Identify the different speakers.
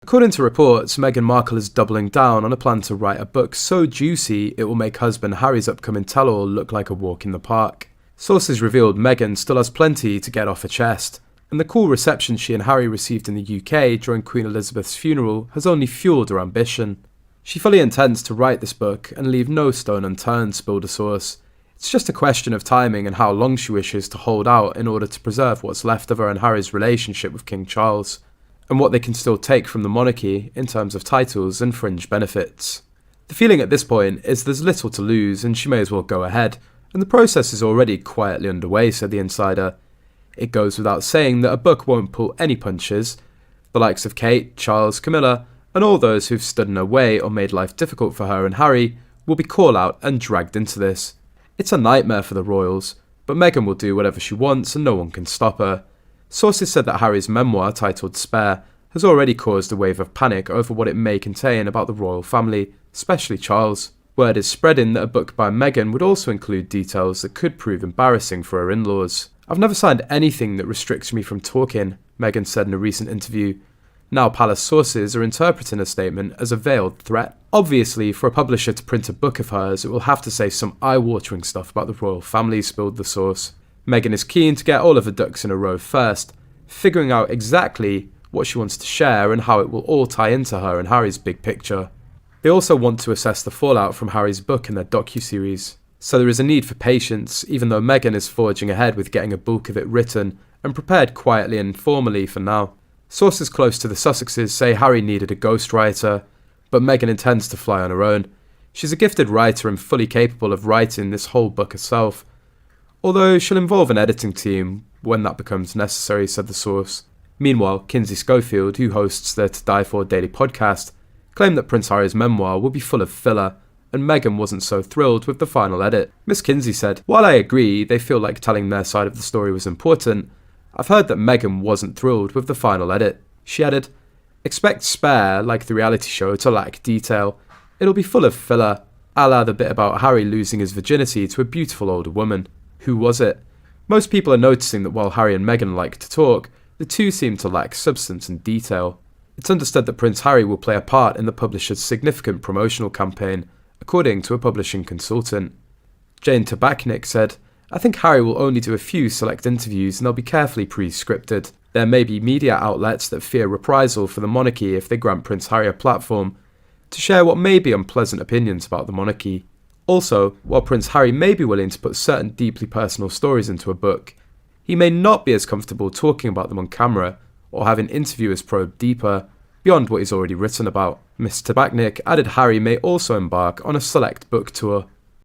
Speaker 1: According to reports, Meghan Markle is doubling down on a plan to write a book so juicy it will make husband Harry's upcoming tell-all look like a walk in the park. Sources revealed Meghan still has plenty to get off her chest, and the cool reception she and Harry received in the UK during Queen Elizabeth's funeral has only fueled her ambition. She fully intends to write this book and leave no stone unturned, spilled a source. It's just a question of timing and how long she wishes to hold out in order to preserve what's left of her and Harry's relationship with King Charles, and what they can still take from the monarchy in terms of titles and fringe benefits. The feeling at this point is there's little to lose and she may as well go ahead, and the process is already quietly underway, said the insider. It goes without saying that a book won't pull any punches. The likes of Kate, Charles, Camilla, and all those who've stood in her way or made life difficult for her and Harry will be called out and dragged into this. It's a nightmare for the royals, but Meghan will do whatever she wants and no one can stop her. Sources said that Harry's memoir, titled Spare, has already caused a wave of panic over what it may contain about the royal family, especially Charles. Word is spreading that a book by Meghan would also include details that could prove embarrassing for her in-laws. "I've never signed anything that restricts me from talking," Meghan said in a recent interview. Now palace sources are interpreting her statement as a veiled threat. Obviously, for a publisher to print a book of hers, it will have to say some eye-watering stuff about the royal family, spilled the source. Meghan is keen to get all of her ducks in a row first, figuring out exactly what she wants to share and how it will all tie into her and Harry's big picture. They also want to assess the fallout from Harry's book in their docuseries. So there is a need for patience, even though Meghan is forging ahead with getting a bulk of it written and prepared quietly and informally for now. Sources close to the Sussexes say Harry needed a ghostwriter, but Meghan intends to fly on her own. She's a gifted writer and fully capable of writing this whole book herself, although she'll involve an editing team when that becomes necessary, said the source. Meanwhile, Kinsey Schofield, who hosts the To Die For daily podcast, claimed that Prince Harry's memoir will be full of filler, and Meghan wasn't so thrilled with the final edit. Miss Kinsey said, "While I agree they feel like telling their side of the story was important, I've heard that Meghan wasn't thrilled with the final edit." She added, "Expect Spare, like the reality show, to lack detail. It'll be full of filler, a la the bit about Harry losing his virginity to a beautiful older woman. Who was it?" Most people are noticing that while Harry and Meghan like to talk, the two seem to lack substance and detail. It's understood that Prince Harry will play a part in the publisher's significant promotional campaign, according to a publishing consultant. Jane Tabachnik said, "I think Harry will only do a few select interviews and they'll be carefully pre-scripted. There may be media outlets that fear reprisal for the monarchy if they grant Prince Harry a platform to share what may be unpleasant opinions about the monarchy. Also, while Prince Harry may be willing to put certain deeply personal stories into a book, he may not be as comfortable talking about them on camera or having interviewers probe deeper, beyond what he's already written about." Miss Tabachnik added Harry may also embark on a select book tour.